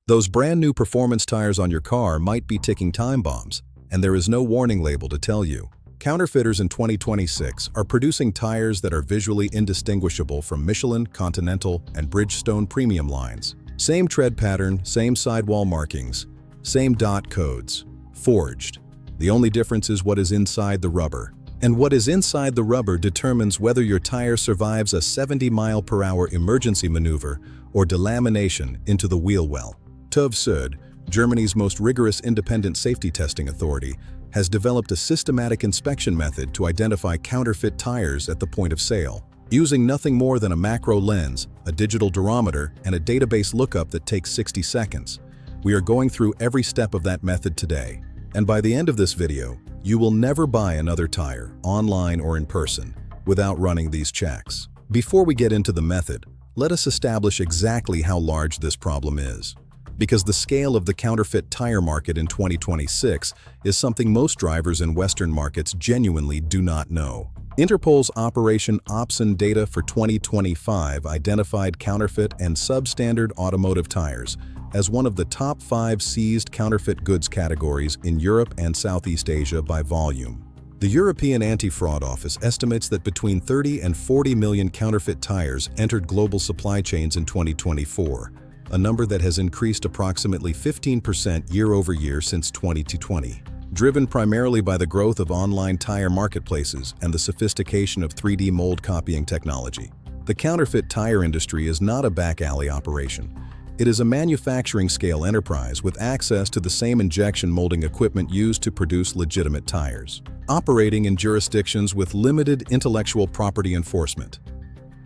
Those brand new performance tires on your car might be ticking time bombs, and there is no warning label to tell you. Counterfeiters in 2026 are producing tires that are visually indistinguishable from Michelin, Continental, and Bridgestone premium lines. Same tread pattern, same sidewall markings, same dot codes. Forged. The only difference is what is inside the rubber. And what is inside the rubber determines whether your tire survives a 70-mile-per-hour emergency maneuver or delamination into the wheel well. TÜV SÜD, Germany's most rigorous independent safety testing authority, has developed a systematic inspection method to identify counterfeit tires at the point of sale. Using nothing more than a macro lens, a digital durometer, and a database lookup that takes 60 seconds, we are going through every step of that method today. And by the end of this video, you will never buy another tire, online or in person, without running these checks. Before we get into the method, let us establish exactly how large this problem is. Because the scale of the counterfeit tire market in 2026 is something most drivers in Western markets genuinely do not know. Interpol's Operation Opsin data for 2025 identified counterfeit and substandard automotive tires as one of the top 5 seized counterfeit goods categories in Europe and Southeast Asia by volume. The European Anti-Fraud Office estimates that between 30 and 40 million counterfeit tires entered global supply chains in 2024, a number that has increased approximately 15% year-over-year since 2020. Driven primarily by the growth of online tire marketplaces and the sophistication of 3D mold copying technology, the counterfeit tire industry is not a back-alley operation. It is a manufacturing-scale enterprise with access to the same injection molding equipment used to produce legitimate tires, operating in jurisdictions with limited intellectual property enforcement.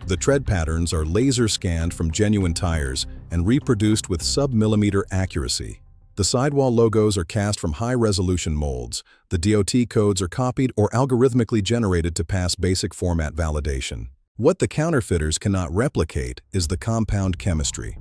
The tread patterns are laser-scanned from genuine tires and reproduced with sub-millimeter accuracy. The sidewall logos are cast from high-resolution molds. The DOT codes are copied or algorithmically generated to pass basic format validation. What the counterfeiters cannot replicate is the compound chemistry.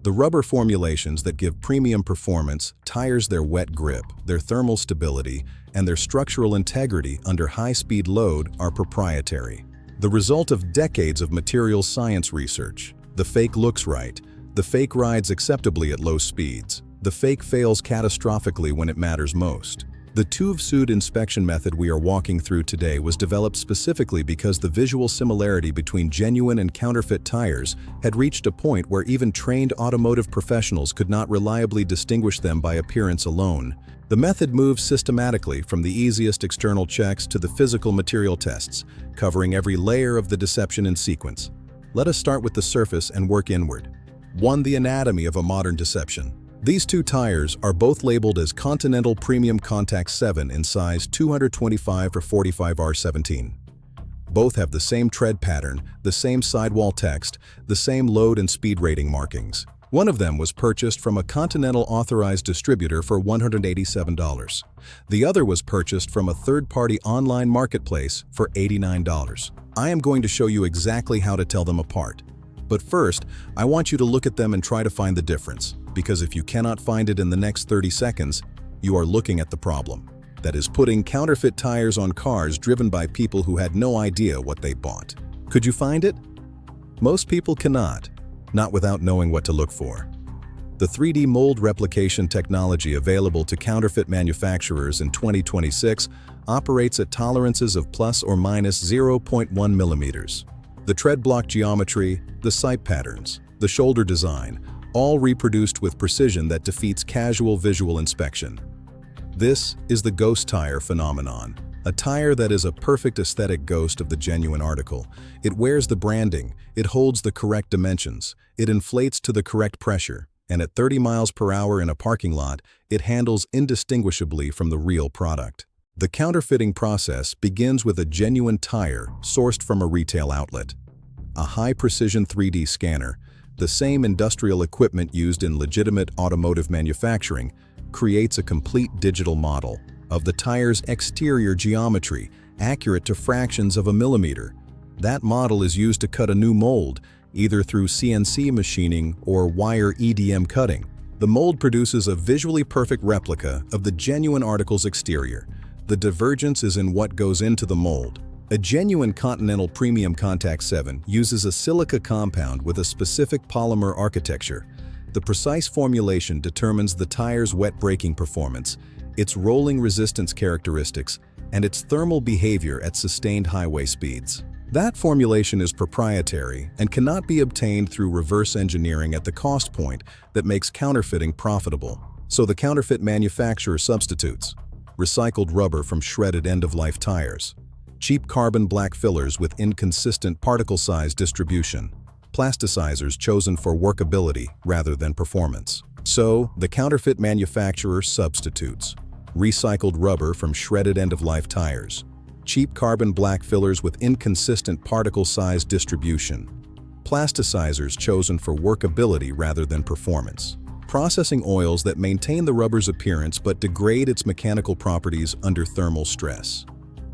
The rubber formulations that give premium performance, tires their wet grip, their thermal stability, and their structural integrity under high-speed load are proprietary. The result of decades of materials science research. The fake looks right. The fake rides acceptably at low speeds. The fake fails catastrophically when it matters most. The TÜV SÜD inspection method we are walking through today was developed specifically because the visual similarity between genuine and counterfeit tires had reached a point where even trained automotive professionals could not reliably distinguish them by appearance alone. The method moves systematically from the easiest external checks to the physical material tests, covering every layer of the deception in sequence. Let us start with the surface and work inward. 1. The anatomy of a modern deception. These two tires are both labeled as Continental Premium Contact 7 in size 225/45R17. Both have the same tread pattern, the same sidewall text, the same load and speed rating markings. One of them was purchased from a Continental authorized distributor for $187. The other was purchased from a third-party online marketplace for $89. I am going to show you exactly how to tell them apart. But first, I want you to look at them and try to find the difference, because if you cannot find it in the next 30 seconds, you are looking at the problem. That is putting counterfeit tires on cars driven by people who had no idea what they bought. Could you find it? Most people cannot, not without knowing what to look for. The 3D mold replication technology available to counterfeit manufacturers in 2026 operates at tolerances of plus or minus 0.1 millimeters. The tread block geometry, the sight patterns, the shoulder design, all reproduced with precision that defeats casual visual inspection. This is the ghost tire phenomenon, a tire that is a perfect aesthetic ghost of the genuine article. It wears the branding, it holds the correct dimensions, it inflates to the correct pressure, and at 30 miles per hour in a parking lot, it handles indistinguishably from the real product. The counterfeiting process begins with a genuine tire sourced from a retail outlet. A high-precision 3D scanner, the same industrial equipment used in legitimate automotive manufacturing, creates a complete digital model of the tire's exterior geometry, accurate to fractions of a millimeter. That model is used to cut a new mold, either through CNC machining or wire EDM cutting. The mold produces a visually perfect replica of the genuine article's exterior. The divergence is in what goes into the mold. A genuine Continental Premium Contact 7 uses a silica compound with a specific polymer architecture. The The precise formulation determines the tire's wet braking performance, its rolling resistance characteristics, and its thermal behavior at sustained highway speeds. That formulation is proprietary and cannot be obtained through reverse engineering at the cost point that makes counterfeiting profitable. So the counterfeit manufacturer substitutes recycled rubber from shredded end-of-life tires, cheap carbon black fillers with inconsistent particle size distribution, plasticizers chosen for workability rather than performance. So the counterfeit manufacturer substitutes recycled rubber from shredded end-of-life tires, cheap carbon black fillers with inconsistent particle size distribution, plasticizers chosen for workability rather than performance, processing oils that maintain the rubber's appearance but degrade its mechanical properties under thermal stress.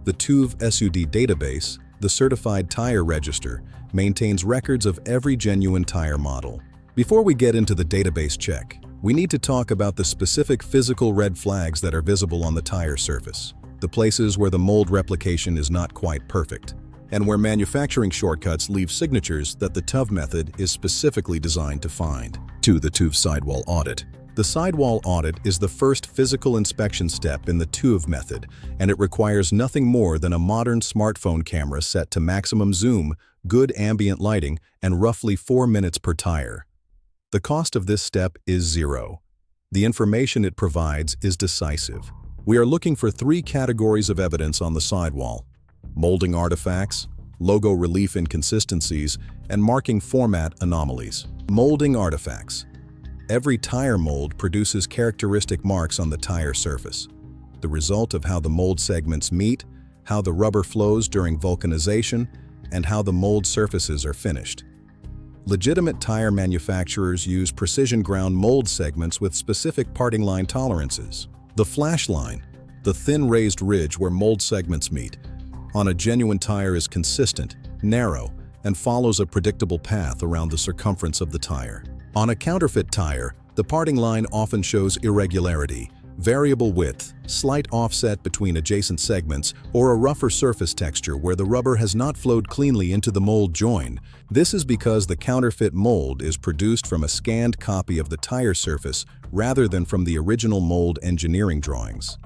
The TÜV SÜD database, the Certified Tire Register, maintains records of every genuine tire model. Before we get into the database check, we need to talk about the specific physical red flags that are visible on the tire surface, the places where the mold replication is not quite perfect, and where manufacturing shortcuts leave signatures that the TÜV method is specifically designed to find. 2. The TÜV sidewall audit. The sidewall audit is the first physical inspection step in the TÜV method, and it requires nothing more than a modern smartphone camera set to maximum zoom, good ambient lighting, and roughly 4 minutes per tire. The cost of this step is zero. The information it provides is decisive. We are looking for 3 categories of evidence on the sidewall: molding artifacts, logo relief inconsistencies, and marking format anomalies. Molding artifacts. Every tire mold produces characteristic marks on the tire surface, the result of how the mold segments meet, how the rubber flows during vulcanization, and how the mold surfaces are finished. Legitimate tire manufacturers use precision ground mold segments with specific parting line tolerances. The flash line, the thin raised ridge where mold segments meet, on a genuine tire is consistent, narrow, and follows a predictable path around the circumference of the tire. On a counterfeit tire, the parting line often shows irregularity, variable width, slight offset between adjacent segments, or a rougher surface texture where the rubber has not flowed cleanly into the mold join. This is because the counterfeit mold is produced from a scanned copy of the tire surface rather than from the original mold engineering drawings.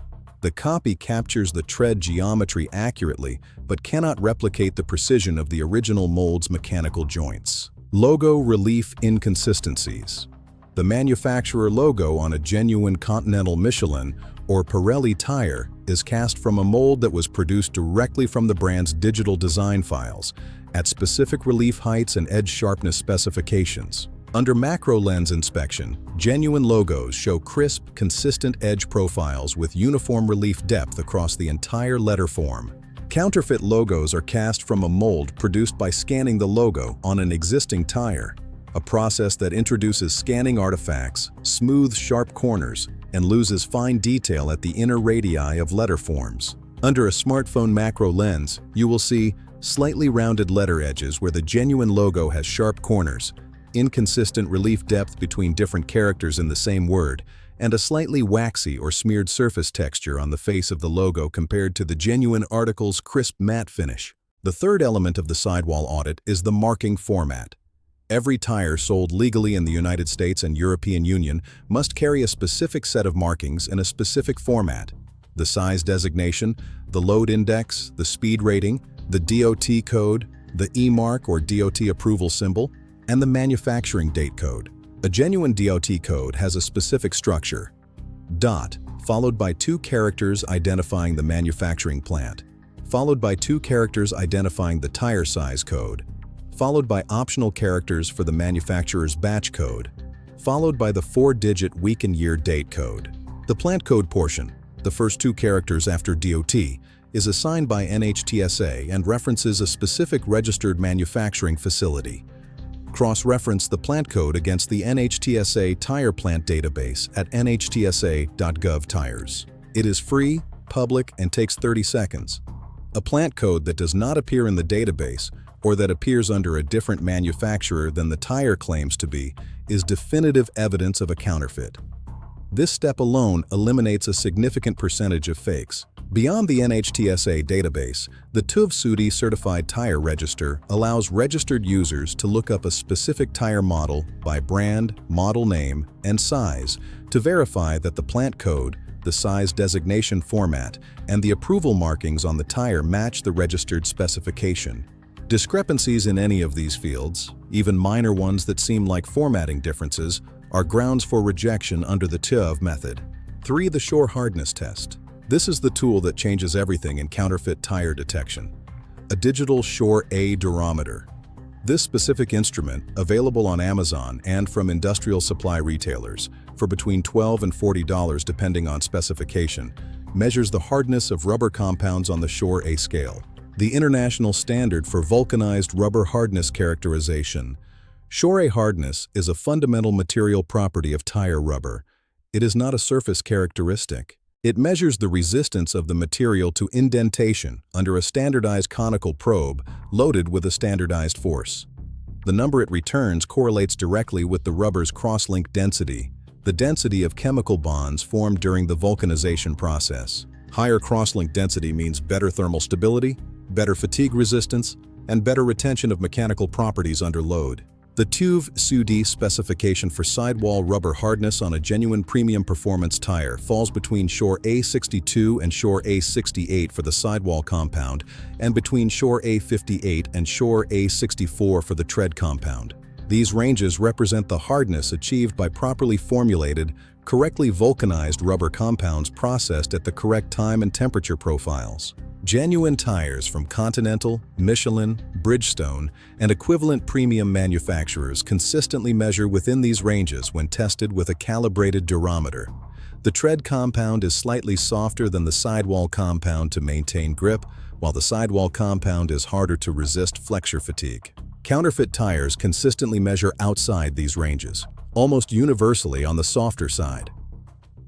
The copy captures the tread geometry accurately, but cannot replicate the precision of the original mold's mechanical joints. Logo relief inconsistencies. The manufacturer logo on a genuine Continental Michelin or Pirelli tire is cast from a mold that was produced directly from the brand's digital design files, at specific relief heights and edge sharpness specifications. Under macro lens inspection, genuine logos show crisp, consistent edge profiles with uniform relief depth across the entire letter form. Counterfeit logos are cast from a mold produced by scanning the logo on an existing tire, a process that introduces scanning artifacts, smooths sharp corners, and loses fine detail at the inner radii of letter forms. Under a smartphone macro lens, you will see slightly rounded letter edges where the genuine logo has sharp corners, inconsistent relief depth between different characters in the same word, and a slightly waxy or smeared surface texture on the face of the logo compared to the genuine article's crisp matte finish. The third element of the sidewall audit is the marking format. Every tire sold legally in the United States and European Union must carry a specific set of markings in a specific format: the size designation, the load index, the speed rating, the DOT code, the E-mark or DOT approval symbol, and the manufacturing date code. A genuine DOT code has a specific structure: dot, followed by 2 characters identifying the manufacturing plant, followed by 2 characters identifying the tire size code, followed by optional characters for the manufacturer's batch code, followed by the 4-digit week and year date code. The plant code portion, the first 2 characters after DOT, is assigned by NHTSA and references a specific registered manufacturing facility. Cross-reference the plant code against the NHTSA tire plant database at nhtsa.gov tires. It is free, public, and takes 30 seconds. A plant code that does not appear in the database or that appears under a different manufacturer than the tire claims to be is definitive evidence of a counterfeit. This step alone eliminates a significant percentage of fakes. Beyond the NHTSA database, the TÜV SÜD certified tire register allows registered users to look up a specific tire model by brand, model name, and size to verify that the plant code, the size designation format, and the approval markings on the tire match the registered specification. Discrepancies in any of these fields, even minor ones that seem like formatting differences, are grounds for rejection under the TÜV method. 3. The Shore Hardness Test. This is the tool that changes everything in counterfeit tire detection. A digital Shore A durometer. This specific instrument, available on Amazon and from industrial supply retailers for between $12 and $40 depending on specification, measures the hardness of rubber compounds on the Shore A scale, the international standard for vulcanized rubber hardness characterization. Shore A hardness is a fundamental material property of tire rubber. It is not a surface characteristic. It measures the resistance of the material to indentation under a standardized conical probe loaded with a standardized force. The number it returns correlates directly with the rubber's cross-link density, the density of chemical bonds formed during the vulcanization process. Higher cross-link density means better thermal stability, better fatigue resistance, and better retention of mechanical properties under load. The TÜV SÜD specification for sidewall rubber hardness on a genuine premium performance tire falls between Shore A62 and Shore A68 for the sidewall compound, and between Shore A58 and Shore A64 for the tread compound. These ranges represent the hardness achieved by properly formulated, correctly vulcanized rubber compounds processed at the correct time and temperature profiles. Genuine tires from Continental, Michelin, Bridgestone, and equivalent premium manufacturers consistently measure within these ranges when tested with a calibrated durometer. The tread compound is slightly softer than the sidewall compound to maintain grip, while the sidewall compound is harder to resist flexure fatigue. Counterfeit tires consistently measure outside these ranges, almost universally on the softer side.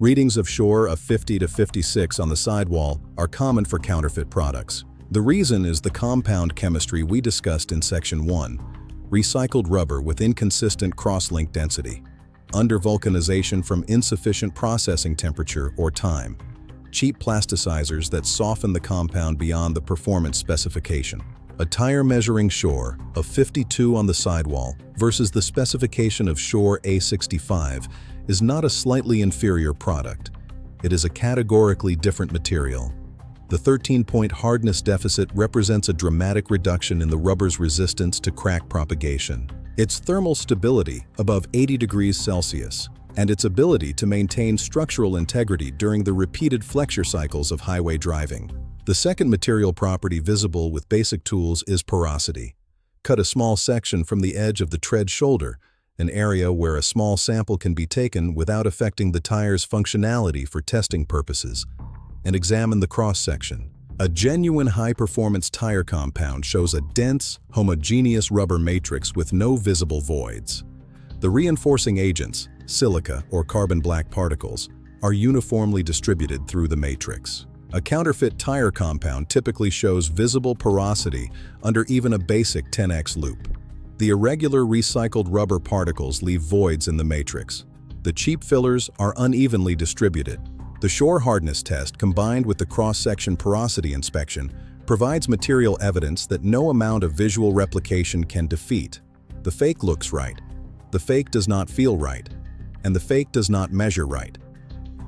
Readings of Shore of 50 to 56 on the sidewall are common for counterfeit products. The reason is the compound chemistry we discussed in Section 1, recycled rubber with inconsistent cross-link density, under-vulcanization from insufficient processing temperature or time, cheap plasticizers that soften the compound beyond the performance specification. A tire measuring Shore of 52 on the sidewall versus the specification of Shore A65 is not a slightly inferior product. It is a categorically different material. The 13-point hardness deficit represents a dramatic reduction in the rubber's resistance to crack propagation. Its thermal stability above 80 degrees Celsius and its ability to maintain structural integrity during the repeated flexure cycles of highway driving. The second material property visible with basic tools is porosity. Cut a small section from the edge of the tread shoulder, an area where a small sample can be taken without affecting the tire's functionality for testing purposes, and examine the cross-section. A genuine high-performance tire compound shows a dense, homogeneous rubber matrix with no visible voids. The reinforcing agents, silica or carbon black particles, are uniformly distributed through the matrix. A counterfeit tire compound typically shows visible porosity under even a basic 10x loop. The irregular recycled rubber particles leave voids in the matrix. The cheap fillers are unevenly distributed. The Shore hardness test combined with the cross-section porosity inspection provides material evidence that no amount of visual replication can defeat. The fake looks right, the fake does not feel right, and the fake does not measure right.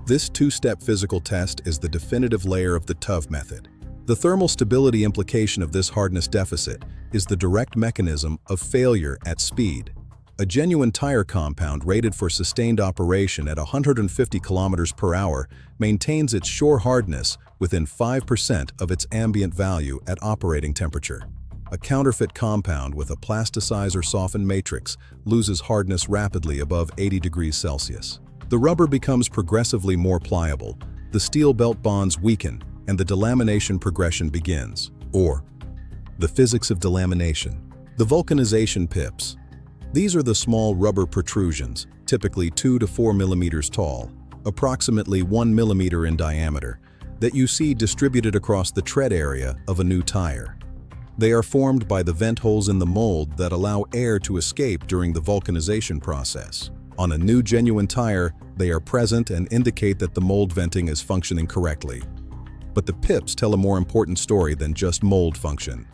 This two-step physical test is the definitive layer of the TÜV method. The thermal stability implication of this hardness deficit is the direct mechanism of failure at speed. A genuine tire compound rated for sustained operation at 150 km per hour maintains its Shore hardness within 5% of its ambient value at operating temperature. A counterfeit compound with a plasticizer softened matrix loses hardness rapidly above 80 degrees Celsius. The rubber becomes progressively more pliable, the steel belt bonds weaken, and the delamination progression begins. Or, the physics of delamination. The vulcanization pips. These are the small rubber protrusions, typically 2 to 4 millimeters tall, approximately 1 millimeter in diameter, that you see distributed across the tread area of a new tire. They are formed by the vent holes in the mold that allow air to escape during the vulcanization process. On a new genuine tire, they are present and indicate that the mold venting is functioning correctly. But the pips tell a more important story than just mold function.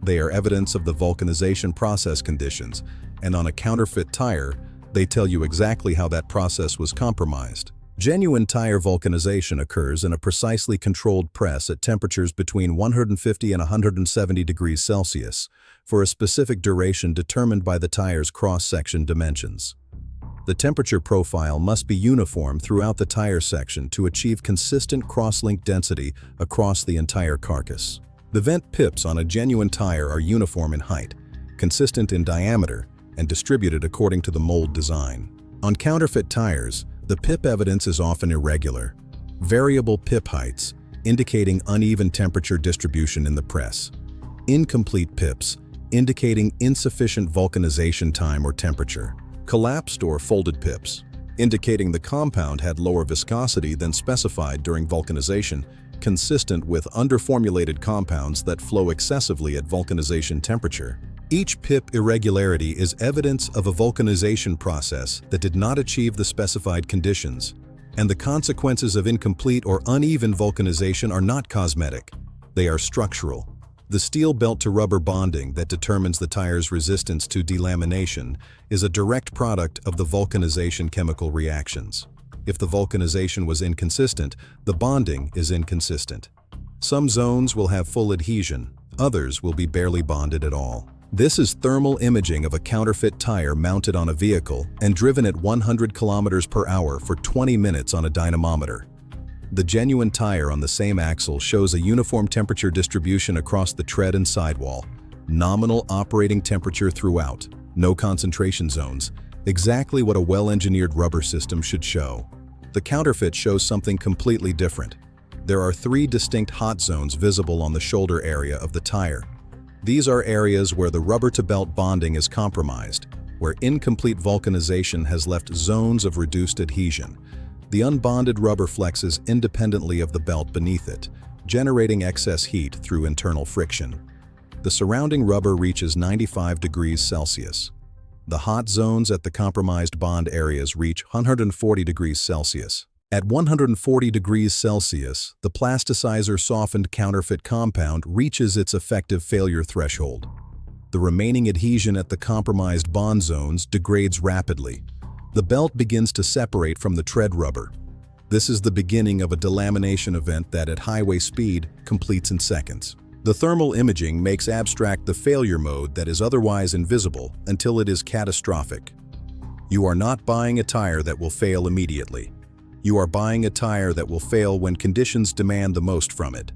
They are evidence of the vulcanization process conditions, and on a counterfeit tire, they tell you exactly how that process was compromised. Genuine tire vulcanization occurs in a precisely controlled press at temperatures between 150 and 170 degrees Celsius for a specific duration determined by the tire's cross-section dimensions. The temperature profile must be uniform throughout the tire section to achieve consistent cross-link density across the entire carcass. The vent pips on a genuine tire are uniform in height, consistent in diameter, and distributed according to the mold design. On counterfeit tires, the pip evidence is often irregular. Variable pip heights, indicating uneven temperature distribution in the press. Incomplete pips, indicating insufficient vulcanization time or temperature. Collapsed or folded pips, indicating the compound had lower viscosity than specified during vulcanization, consistent with underformulated compounds that flow excessively at vulcanization temperature. Each pip irregularity is evidence of a vulcanization process that did not achieve the specified conditions, and the consequences of incomplete or uneven vulcanization are not cosmetic, they are structural. The steel belt-to-rubber bonding that determines the tire's resistance to delamination is a direct product of the vulcanization chemical reactions. If the vulcanization was inconsistent, the bonding is inconsistent. Some zones will have full adhesion, others will be barely bonded at all. This is thermal imaging of a counterfeit tire mounted on a vehicle and driven at 100 kilometers per hour for 20 minutes on a dynamometer. The genuine tire on the same axle shows a uniform temperature distribution across the tread and sidewall, nominal operating temperature throughout, no concentration zones, exactly what a well-engineered rubber system should show. The counterfeit shows something completely different. There are 3 distinct hot zones visible on the shoulder area of the tire. These are areas where the rubber-to-belt bonding is compromised, where incomplete vulcanization has left zones of reduced adhesion. The unbonded rubber flexes independently of the belt beneath it, generating excess heat through internal friction. The surrounding rubber reaches 95 degrees Celsius. The hot zones at the compromised bond areas reach 140 degrees Celsius. At 140 degrees Celsius, the plasticizer softened counterfeit compound reaches its effective failure threshold. The remaining adhesion at the compromised bond zones degrades rapidly. The belt begins to separate from the tread rubber. This is the beginning of a delamination event that at highway speed completes in seconds. The thermal imaging makes abstract the failure mode that is otherwise invisible until it is catastrophic. You are not buying a tire that will fail immediately. You are buying a tire that will fail when conditions demand the most from it.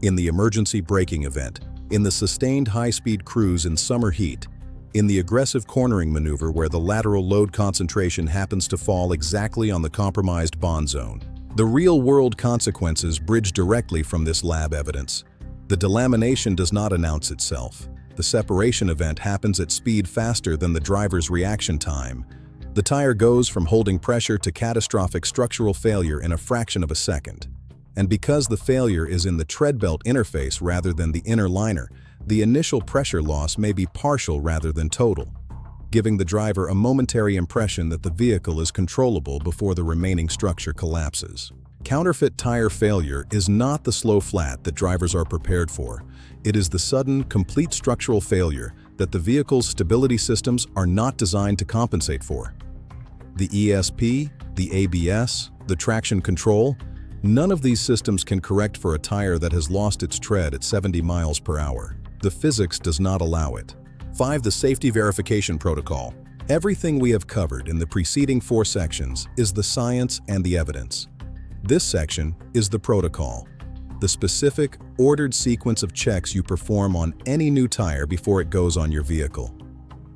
In the emergency braking event, in the sustained high-speed cruise in summer heat, in the aggressive cornering maneuver where the lateral load concentration happens to fall exactly on the compromised bond zone. The real-world consequences bridge directly from this lab evidence. The delamination does not announce itself. The separation event happens at speed faster than the driver's reaction time. The tire goes from holding pressure to catastrophic structural failure in a fraction of a second. And because the failure is in the tread belt interface rather than the inner liner, the initial pressure loss may be partial rather than total, giving the driver a momentary impression that the vehicle is controllable before the remaining structure collapses. Counterfeit tire failure is not the slow flat that drivers are prepared for. It is the sudden, complete structural failure that the vehicle's stability systems are not designed to compensate for. The ESP, the ABS, the traction control, none of these systems can correct for a tire that has lost its tread at 70 miles per hour. The physics does not allow it. 5. The Safety Verification Protocol. Everything we have covered in the preceding 4 sections is the science and the evidence. This section is the protocol, the specific, ordered sequence of checks you perform on any new tire before it goes on your vehicle.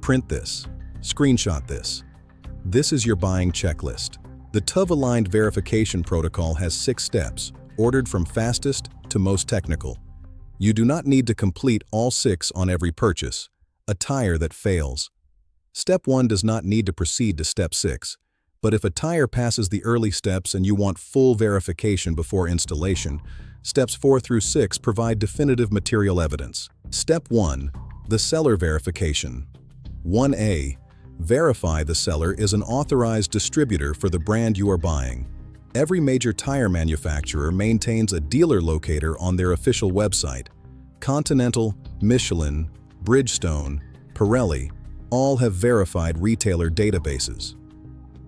Print this. Screenshot this. This is your buying checklist. The TÜV-aligned verification protocol has 6 steps, ordered from fastest to most technical. You do not need to complete all 6 on every purchase. A tire that fails. Step 1 does not need to proceed to Step 6. But if a tire passes the early steps and you want full verification before installation, Steps 4 through 6 provide definitive material evidence. Step 1. The seller verification. 1A. Verify the seller is an authorized distributor for the brand you are buying. Every major tire manufacturer maintains a dealer locator on their official website. Continental, Michelin, Bridgestone, Pirelli all have verified retailer databases.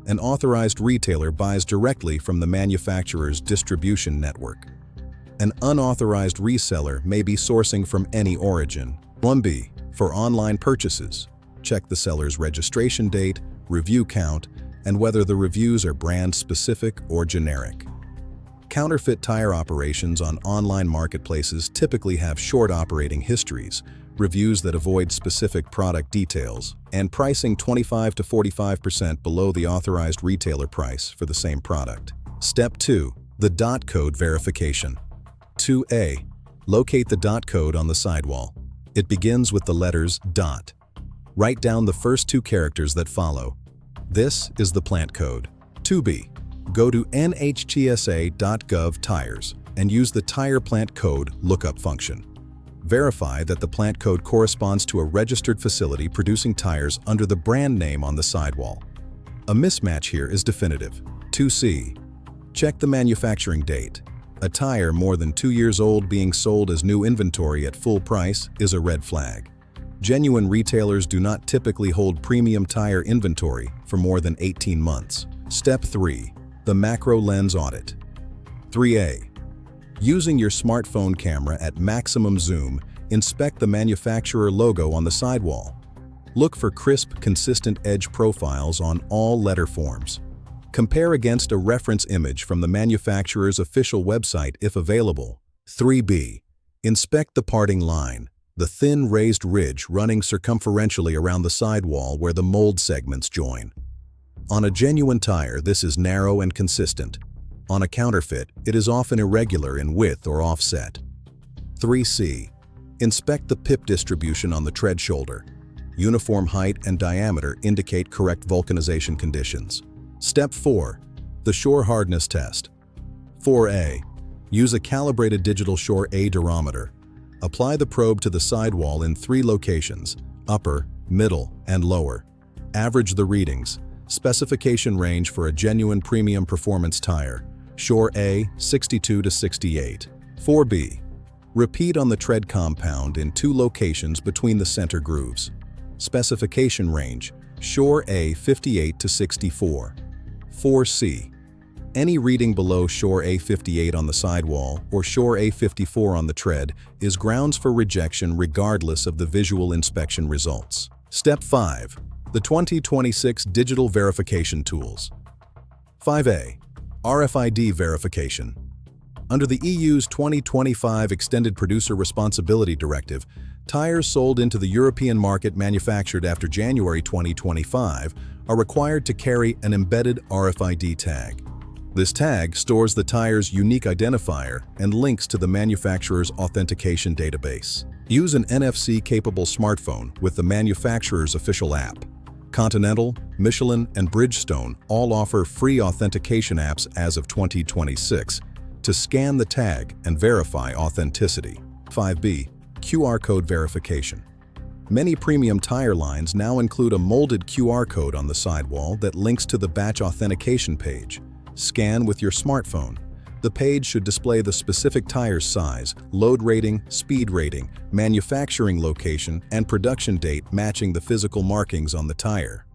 An authorized retailer buys directly from the manufacturer's distribution network. An unauthorized reseller may be sourcing from any origin. 1B. For online purchases, check the seller's registration date, review count, and whether the reviews are brand-specific or generic. Counterfeit tire operations on online marketplaces typically have short operating histories, reviews that avoid specific product details, and pricing 25 to 45% below the authorized retailer price for the same product. Step 2. The dot code verification. 2A. Locate the dot code on the sidewall. It begins with the letters dot. Write down the first two characters that follow. This is the plant code. 2B. Go to nhtsa.gov tires and use the tire plant code lookup function. Verify that the plant code corresponds to a registered facility producing tires under the brand name on the sidewall. A mismatch here is definitive. 2C. Check the manufacturing date. A tire more than 2 years old being sold as new inventory at full price is a red flag. Genuine retailers do not typically hold premium tire inventory for more than 18 months. Step 3. The macro lens audit. 3A. Using your smartphone camera at maximum zoom, inspect the manufacturer logo on the sidewall. Look for crisp, consistent edge profiles on all letter forms. Compare against a reference image from the manufacturer's official website if available. 3B. Inspect the parting line, the thin raised ridge running circumferentially around the sidewall where the mold segments join. On a genuine tire, this is narrow and consistent. On a counterfeit, it is often irregular in width or offset. 3C. Inspect the pip distribution on the tread shoulder. Uniform height and diameter indicate correct vulcanization conditions. Step 4. The shore hardness test. 4A. Use a calibrated digital shore A durometer. Apply the probe to the sidewall in 3 locations: upper, middle, and lower. Average the readings. Specification range for a genuine premium performance tire. Shore A, 62 to 68. 4B. Repeat on the tread compound in 2 locations between the center grooves. Specification range: Shore A, 58 to 64. 4C. Any reading below Shore A 58 on the sidewall or Shore A 54 on the tread is grounds for rejection regardless of the visual inspection results. Step 5. The 2026 Digital Verification Tools. 5A. RFID verification. Under the EU's 2025 Extended Producer Responsibility Directive, tires sold into the European market manufactured after January 2025 are required to carry an embedded RFID tag. This tag stores the tire's unique identifier and links to the manufacturer's authentication database. Use an NFC-capable smartphone with the manufacturer's official app. Continental, Michelin, and Bridgestone all offer free authentication apps as of 2026 to scan the tag and verify authenticity. 5B. QR code verification. Many premium tire lines now include a molded QR code on the sidewall that links to the batch authentication page. Scan with your smartphone. The page should display the specific tire's size, load rating, speed rating, manufacturing location, and production date matching the physical markings on the tire.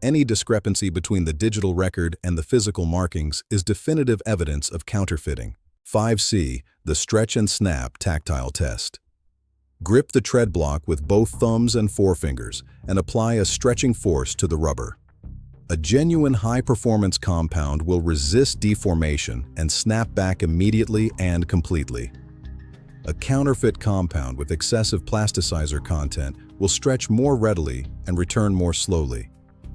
Any discrepancy between the digital record and the physical markings is definitive evidence of counterfeiting. 5C. The stretch and snap tactile test. Grip the tread block with both thumbs and forefingers and apply a stretching force to the rubber. A genuine high-performance compound will resist deformation and snap back immediately and completely. A counterfeit compound with excessive plasticizer content will stretch more readily and return more slowly.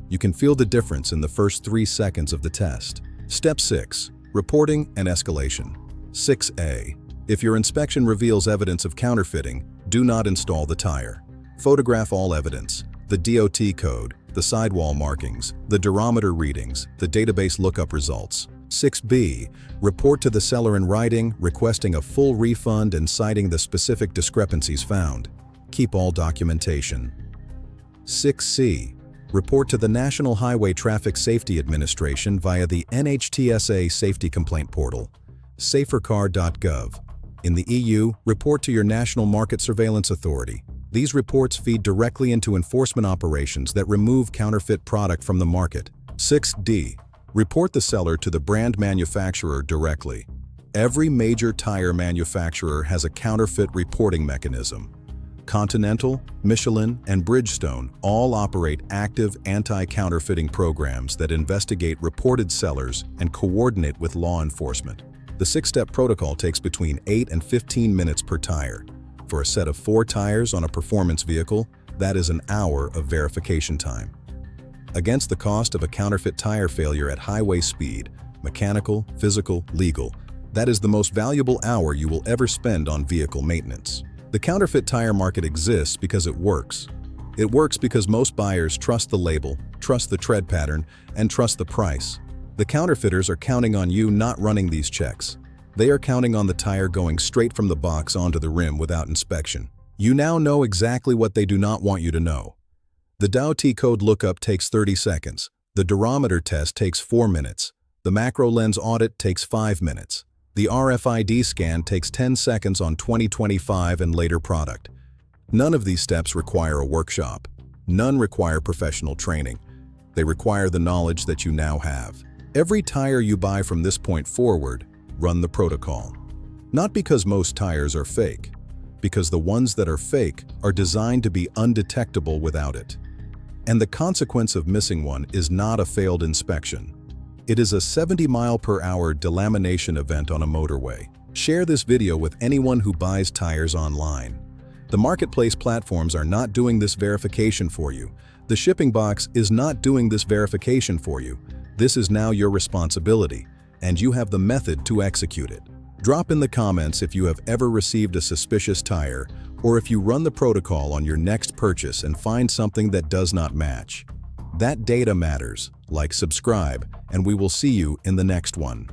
You can feel the difference in the first 3 seconds of the test. Step 6. Reporting and escalation. 6A. If your inspection reveals evidence of counterfeiting, do not install the tire. Photograph all evidence: the DOT code, the sidewall markings, the durometer readings, the database lookup results. 6B. Report to the seller in writing, requesting a full refund and citing the specific discrepancies found. Keep all documentation. 6C. Report to the National Highway Traffic Safety Administration via the nhtsa Safety Complaint Portal, safercar.gov. In the EU, report to your National Market Surveillance Authority. These reports feed directly into enforcement operations that remove counterfeit product from the market. 6D. Report the seller to the brand manufacturer directly. Every major tire manufacturer has a counterfeit reporting mechanism. Continental, Michelin, and Bridgestone all operate active anti-counterfeiting programs that investigate reported sellers and coordinate with law enforcement. The 6-step protocol takes between 8 and 15 minutes per tire. For a set of 4 tires on a performance vehicle, that is an hour of verification time. Against the cost of a counterfeit tire failure at highway speed, mechanical, physical, legal, that is the most valuable hour you will ever spend on vehicle maintenance. The counterfeit tire market exists because it works. It works because most buyers trust the label, trust the tread pattern, and trust the price. The counterfeiters are counting on you not running these checks. They are counting on the tire going straight from the box onto the rim without inspection. You now know exactly what they do not want you to know. The DOT code lookup takes 30 seconds. The durometer test takes 4 minutes. The macro lens audit takes 5 minutes. The RFID scan takes 10 seconds on 2025 and later product. None of these steps require a workshop. None require professional training. They require the knowledge that you now have. Every tire you buy from this point forward, run the protocol. Not because most tires are fake, because the ones that are fake are designed to be undetectable without it. And the consequence of missing one is not a failed inspection. It is a 70-mile-per-hour delamination event on a motorway. Share this video with anyone who buys tires online. The marketplace platforms are not doing this verification for you. The shipping box is not doing this verification for you. This is now your responsibility, and you have the method to execute it. Drop in the comments if you have ever received a suspicious tire, or if you run the protocol on your next purchase and find something that does not match. That data matters. Like, subscribe, and we will see you in the next one.